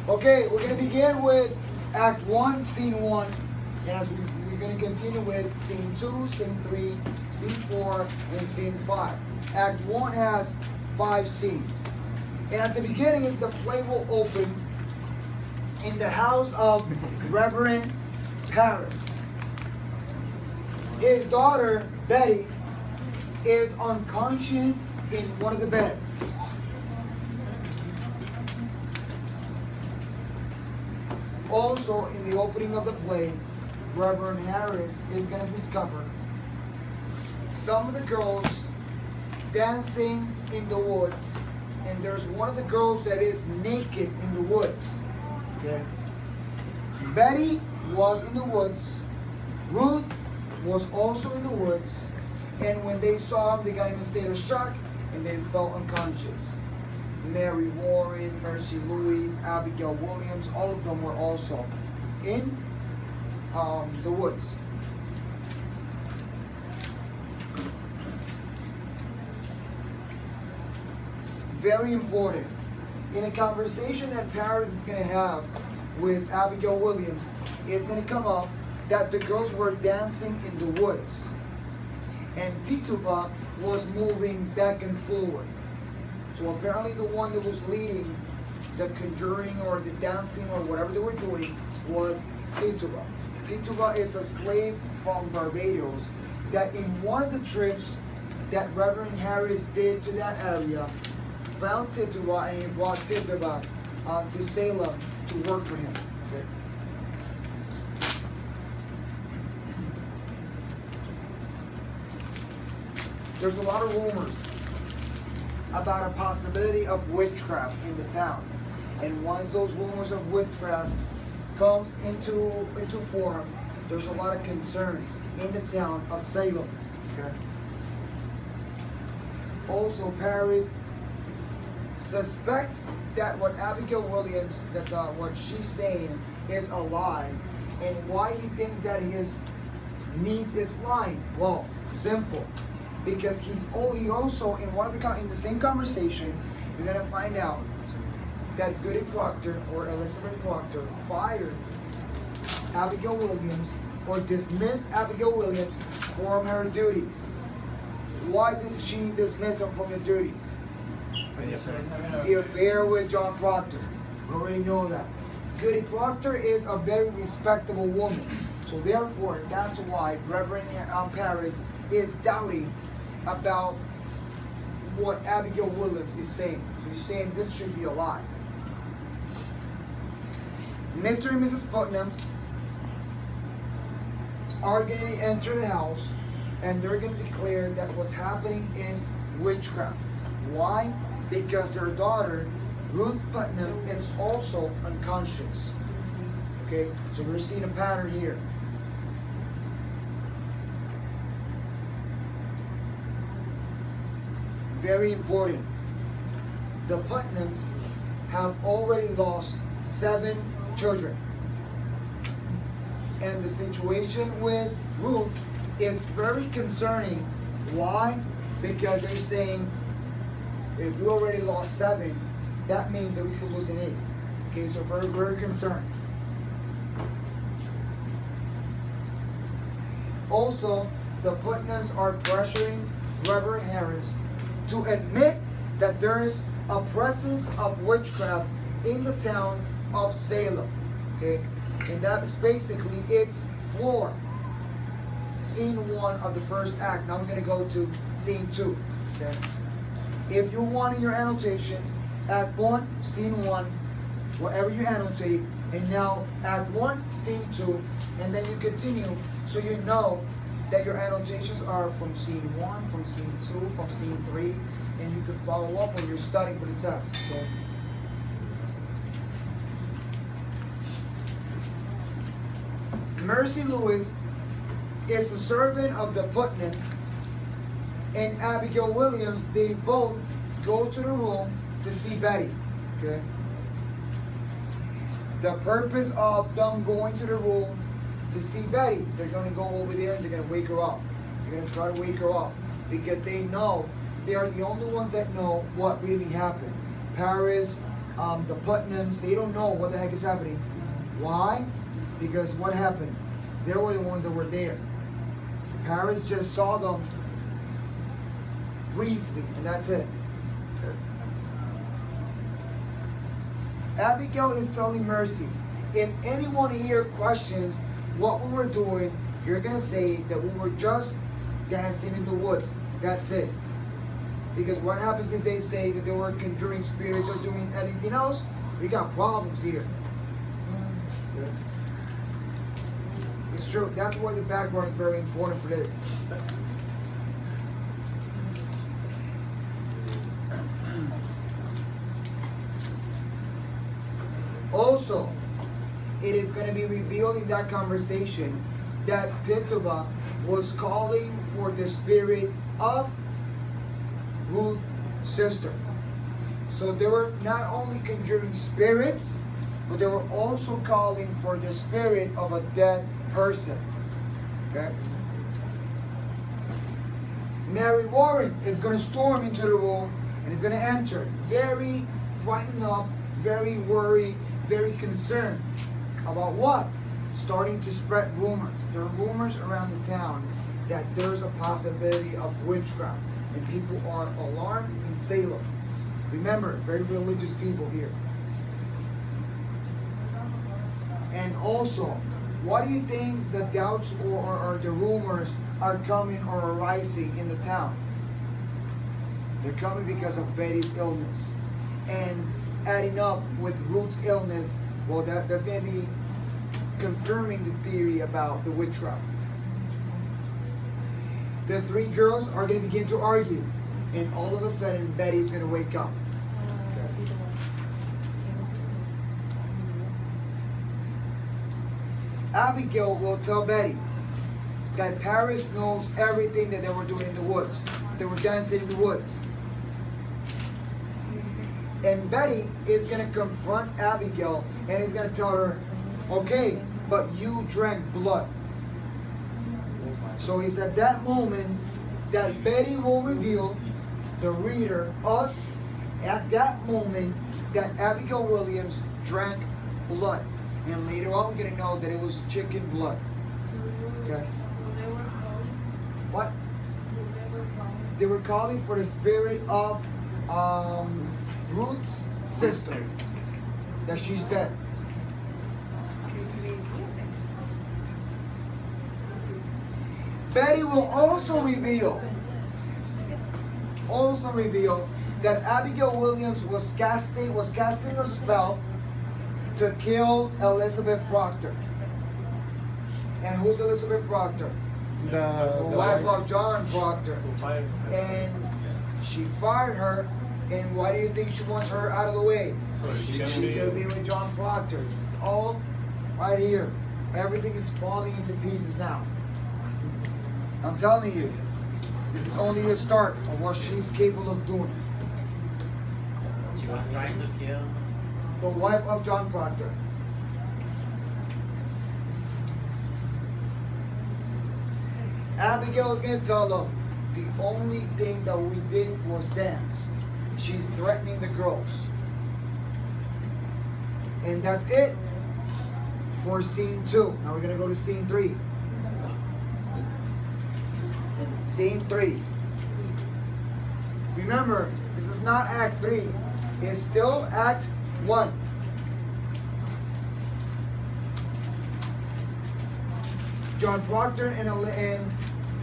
Okay, we're going to begin with Act 1, Scene 1. And as we're going to continue with Scene 2, Scene 3, Scene 4, and Scene 5. Act 1 has 5 scenes. And at the beginning, the play will open in the house of Reverend Paris. His daughter, Betty, is unconscious in one of the beds. Also, in the opening of the play, Reverend Harris is going to discover some of the girls dancing in the woods, and there's one of the girls that is naked in the woods. Okay. Betty was in the woods. Ruth was also in the woods, and when they saw him, they got in a state of shock and they fell unconscious. Mary Warren, Mercy Louise, Abigail Williams, all of them were also in the woods. Very important. In a conversation that Paris is going to have with Abigail Williams, it's going to come up that the girls were dancing in the woods. And Tituba was moving back and forward. So apparently the one that was leading the conjuring or the dancing or whatever they were doing was Tituba. Tituba is a slave from Barbados that in one of the trips that Reverend Harris did to that area, found Tituba and he brought Tituba to Salem to work for him. Okay. There's a lot of rumors about a possibility of witchcraft in the town. And once those rumors of witchcraft come into form, there's a lot of concern in the town of Salem. Okay. Also, Paris suspects that what Abigail Williams, that what she's saying is a lie. And why he thinks that his niece is lying? Well, simple. Because he also in the same conversation, you're gonna find out that Goody Proctor or Elizabeth Proctor fired Abigail Williams or dismissed Abigail Williams from her duties. Why did she dismiss her from the duties? The affair with John Proctor. We already know that. Goody Proctor is a very respectable woman. So therefore, that's why Reverend Paris is doubting about what Abigail Williams is saying. So he's saying this should be a lie. Mr. and Mrs. Putnam are going to enter the house and they're going to declare that what's happening is witchcraft. Why? Because their daughter, Ruth Putnam, is also unconscious. Okay, so we're seeing a pattern here. Very important. The Putnams have already lost 7 children. And the situation with Ruth is very concerning. Why? Because they're saying if we already lost 7, that means that we could lose an 8th. Okay, so very, very concerned. Also, the Putnams are pressuring Reverend Harris to admit that there is a presence of witchcraft in the town of Salem. Okay, and that's basically its floor. Scene 1 of the first act. Now we're going to go to Scene 2. Okay, if you want in your annotations, Act 1, Scene 1, whatever you annotate, and now Act 1, Scene 2, and then you continue so you know that your annotations are from Scene 1, from Scene 2, from Scene 3, and you can follow up when you're studying for the test. Okay? Mercy Lewis is a servant of the Putnams, and Abigail Williams, they both go to the room to see Betty. Okay? The purpose of them going to the room to see Betty, they're going to go over there and they're going to wake her up. They're going to try to wake her up because they know they are the only ones that know what really happened. Paris, the Putnams, they don't know what the heck is happening. Why? Because what happened? They were the ones that were there. Paris just saw them briefly, and that's it. Abigail is telling Mercy, if anyone here questions what we were doing, you're going to say that we were just dancing in the woods. That's it. Because what happens if they say that they were conjuring spirits or doing anything else? We got problems here. It's true. That's why the background is very important for this. Also, it is going to be revealed in that conversation that Tituba was calling for the spirit of Ruth's sister. So they were not only conjuring spirits, but they were also calling for the spirit of a dead person. Okay? Mary Warren is going to storm into the room and is going to enter, very frightened up, very worried, very concerned about what? Starting to spread rumors. There are rumors around the town that there's a possibility of witchcraft, and people are alarmed in Salem. Remember, very religious people here. And also, why do you think the doubts or the rumors are coming or arising in the town? They're coming because of Betty's illness. And adding up with Ruth's illness, well, that's going to be confirming the theory about the witchcraft. The three girls are going to begin to argue, and all of a sudden Betty's going to wake up. Abigail will tell Betty that Paris knows everything that they were doing in the woods. They were dancing in the woods. And Betty is going to confront Abigail and is going to tell her, okay, but you drank blood. So it's at that moment that Betty will reveal, the reader, us, at that moment that Abigail Williams drank blood. And later on we're going to know that it was chicken blood. Okay? What? They were calling for the spirit of Ruth's sister, that she's dead. Betty will also reveal that Abigail Williams was casting a spell to kill Elizabeth Proctor. And who's Elizabeth Proctor? The wife of John Proctor. And she fired her. And why do you think she wants her out of the way? So she could be with John Proctor. It's all right here. Everything is falling into pieces now. I'm telling you, this is only a start of what she's capable of doing. She was trying to kill the wife of John Proctor. Abigail is going to tell them the only thing that we did was dance. She's threatening the girls. And that's it for scene 2. Now we're going to go to scene 3. Scene 3. Remember, this is not Act 3. It's still Act 1. John Proctor and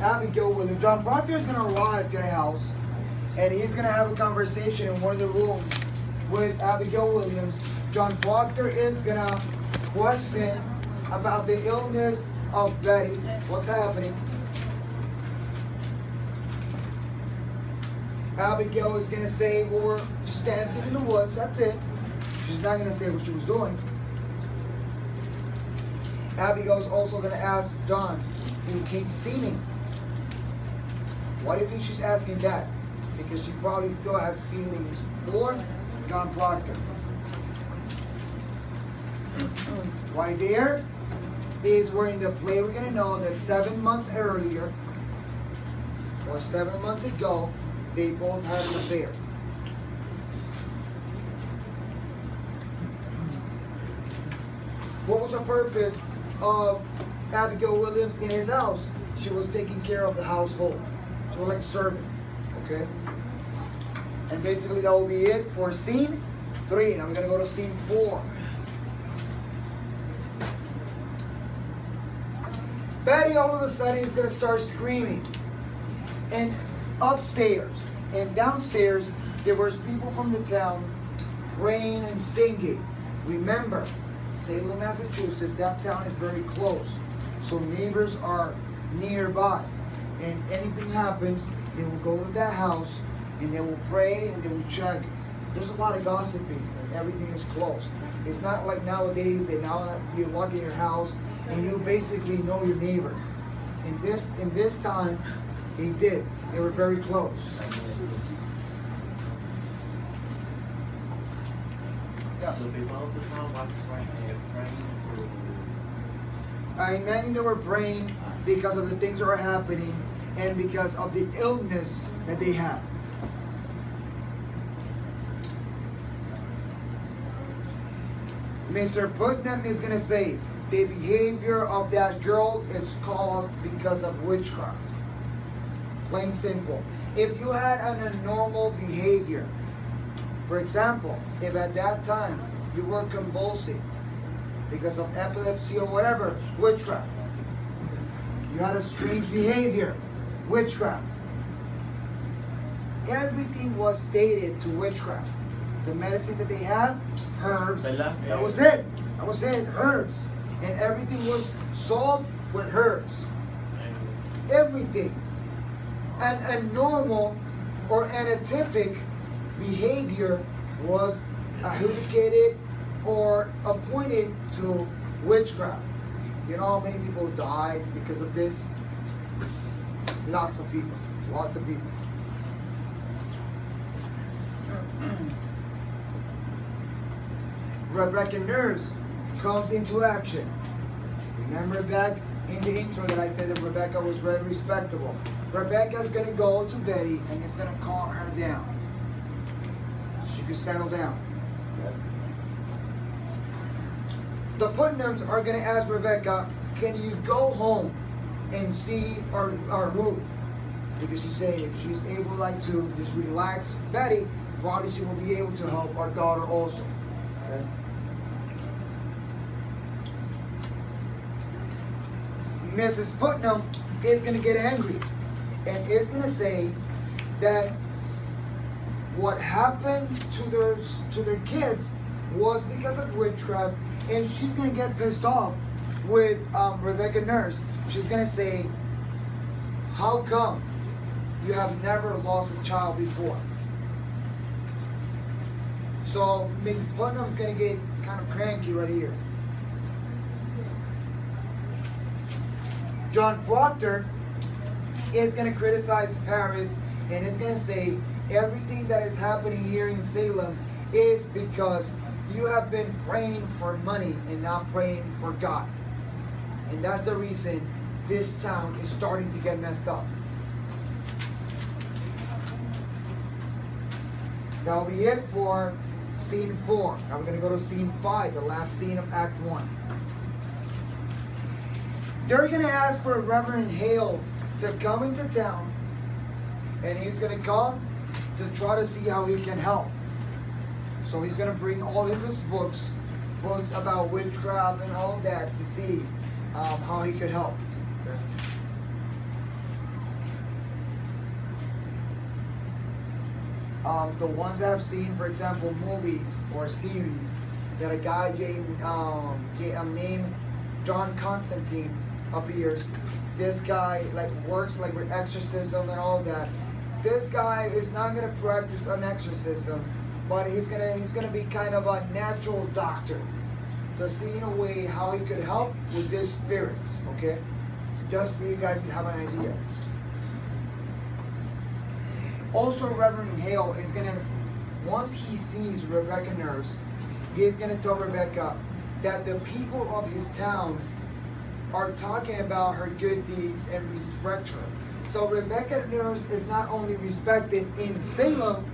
Abigail Williams. John Proctor is going to arrive to the house, and he's going to have a conversation in one of the rooms with Abigail Williams. John Proctor is going to question about the illness of Betty. What's happening? Abigail is going to say, well, we're just dancing in the woods. That's it. She's not going to say what she was doing. Abigail is also going to ask John, you came to see me. Why do you think she's asking that? Because she probably still has feelings for John Proctor. Why there is where in the play we're going to know that 7 months earlier, or 7 months ago, they both had an affair. What was the purpose of Abigail Williams in his house? She was taking care of the household. She was like servant. Okay? And basically that will be it for scene 3. Now we're gonna go to scene 4. Betty all of a sudden is gonna start screaming. And upstairs and downstairs there was people from the town praying and singing. Remember, Salem, Massachusetts, that town is very close. So neighbors are nearby. And anything happens, they will go to that house and they will pray and they will check. There's a lot of gossiping and everything is close. It's not like nowadays that now you walk in your house and you basically know your neighbors. In this time, they did. They were very close. Yeah. The people of the town was praying to. I imagine they were praying because of the things that were happening and because of the illness that they had. Mr. Putnam is going to say the behavior of that girl is caused because of witchcraft. Plain simple. If you had an abnormal behavior, for example, if at that time you were convulsing because of epilepsy or whatever, witchcraft. You had a strange behavior, witchcraft. Everything was stated to witchcraft. The medicine that they had, herbs. That was it. That was it, herbs. And everything was solved with herbs. Everything. And a normal or atypical behavior was adjudicated or appointed to witchcraft. You know how many people died because of this? Lots of people. Lots of people. Rebecca Nurse comes into action. Remember back in the intro that I said that Rebecca was very respectable. Rebecca's going to go to Betty and it's going to calm her down. She can settle down. The Putnams are going to ask Rebecca, can you go home and see our Ruth? Because she's saying if she's able to just relax Betty, probably she will be able to help our daughter also. Okay? Mrs. Putnam is going to get angry and is going to say that what happened to their kids was because of witchcraft, and she's going to get pissed off with Rebecca Nurse. She's going to say, how come you have never lost a child before? So Mrs. Putnam's going to get kind of cranky right here. John Proctor is going to criticize Paris and is going to say everything that is happening here in Salem is because you have been praying for money and not praying for God. And that's the reason this town is starting to get messed up. That'll be it for scene 4. Now we're going to go to scene 5, the last scene of Act 1. They're going to ask for Reverend Hale to come into town, and he's going to come to try to see how he can help. So he's going to bring all of his books about witchcraft and all that to see how he could help. The ones that have seen, for example, movies or series that a guy named John Constantine appears. This guy works with exorcism and all that. This guy is not gonna practice an exorcism, but he's gonna be kind of a natural doctor to see in a way how he could help with these spirits. Okay, just for you guys to have an idea. Also, Reverend Hale is gonna, once he sees Rebecca Nurse, he's gonna tell Rebecca that the people of his town are talking about her good deeds and respect her. So Rebecca Nurse is not only respected in Salem,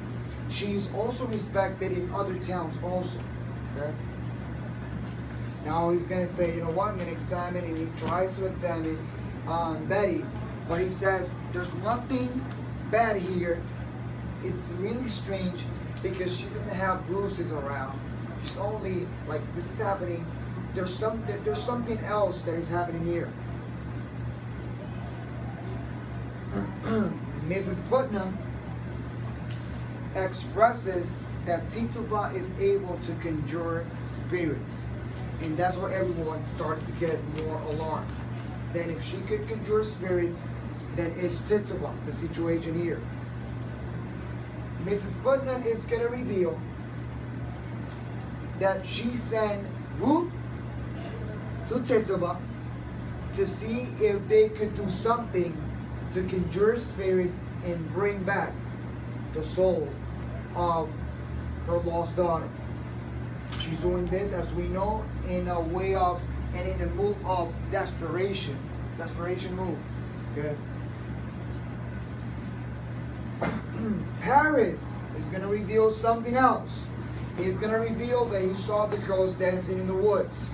she's also respected in other towns also. Okay? Now he's gonna say, you know what, I'm gonna examine, and he tries to examine Betty, but he says there's nothing bad here. It's really strange because she doesn't have bruises around. She's only like this is happening. There's something else that is happening here. Mrs. Putnam expresses that Tituba is able to conjure spirits. And that's where everyone started to get more alarmed. That if she could conjure spirits, then it's Tituba, the situation here. Mrs. Putnam is going to reveal that she sent Ruth to Tituba to see if they could do something to conjure spirits and bring back the soul of her lost daughter. She's doing this, as we know, in a way of and in a move of desperation. Desperation move. Okay. Harris is going to reveal something else. He's going to reveal that he saw the girls dancing in the woods.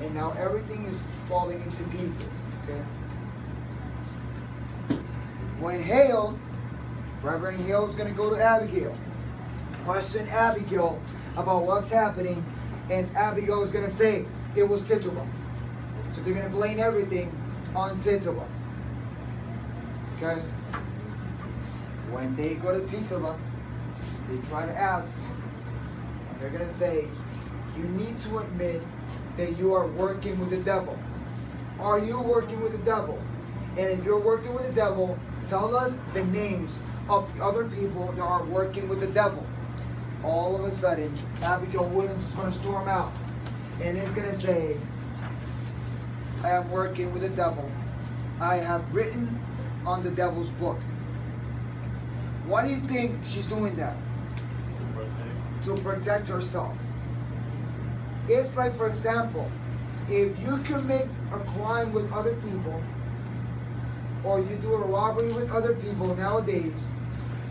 And now everything is falling into pieces. Okay. When Hale, Reverend Hale is going to go to Abigail, question Abigail about what's happening, and Abigail is going to say it was Tituba. So they're going to blame everything on Tituba. Okay? When they go to Tituba, they try to ask, and they're going to say, you need to admit that you are working with the devil. Are you working with the devil? And if you're working with the devil, tell us the names of the other people that are working with the devil. All of a sudden, Abigail Williams is going to storm out and is going to say, I am working with the devil. I have written on the devil's book. Why do you think she's doing that? To protect herself. It's like, for example, if you commit a crime with other people, or you do a robbery with other people nowadays,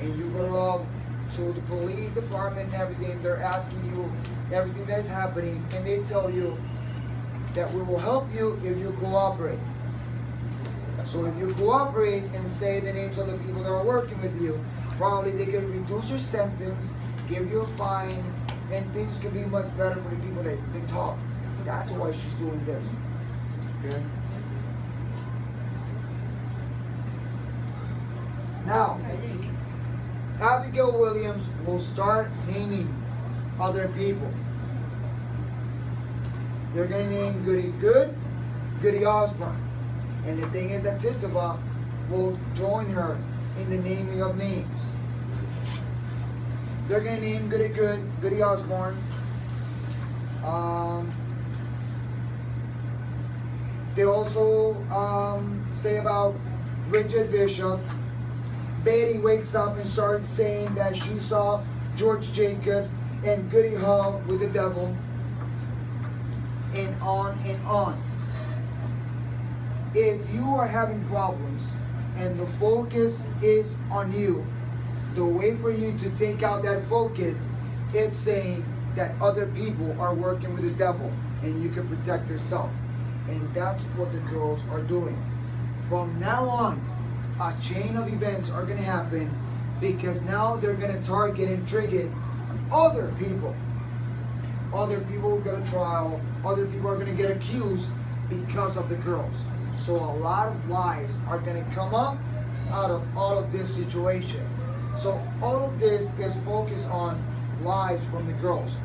and you go to the police department and everything, they're asking you everything that's happening, and they tell you that we will help you if you cooperate. So if you cooperate and say the names of the people that are working with you, probably they can reduce your sentence, give you a fine, and things can be much better for the people that they talk. That's why she's doing this. Okay? Now, Abigail Williams will start naming other people. They're going to name Goody Good, Goody Osborne. And the thing is that Tituba will join her in the naming of names. They're going to name Goody Good, Goody Osborne. They also say about Bridget Bishop. Betty wakes up and starts saying that she saw George Jacobs and Goody Hall with the devil. And on and on. If you are having problems and the focus is on you, the way for you to take out that focus, it's saying that other people are working with the devil and you can protect yourself. And that's what the girls are doing. From now on, a chain of events are going to happen because now they're going to target and trigger other people. Other people will go to trial. Other people are going to get accused because of the girls. So a lot of lies are going to come up out of all of this situation. So all of this is focused on lies from the girls.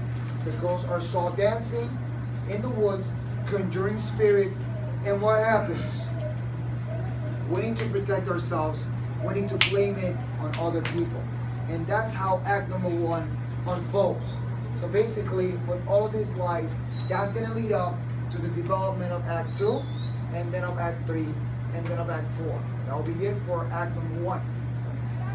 The girls are saw dancing in the woods, conjuring spirits, and what happens? We need to protect ourselves. We need to blame it on other people. And that's how act number 1 unfolds. So basically, with all of these lies, that's going to lead up to the development of Act 2, and then of Act 3, and then of Act 4. That'll be it for Act number 1.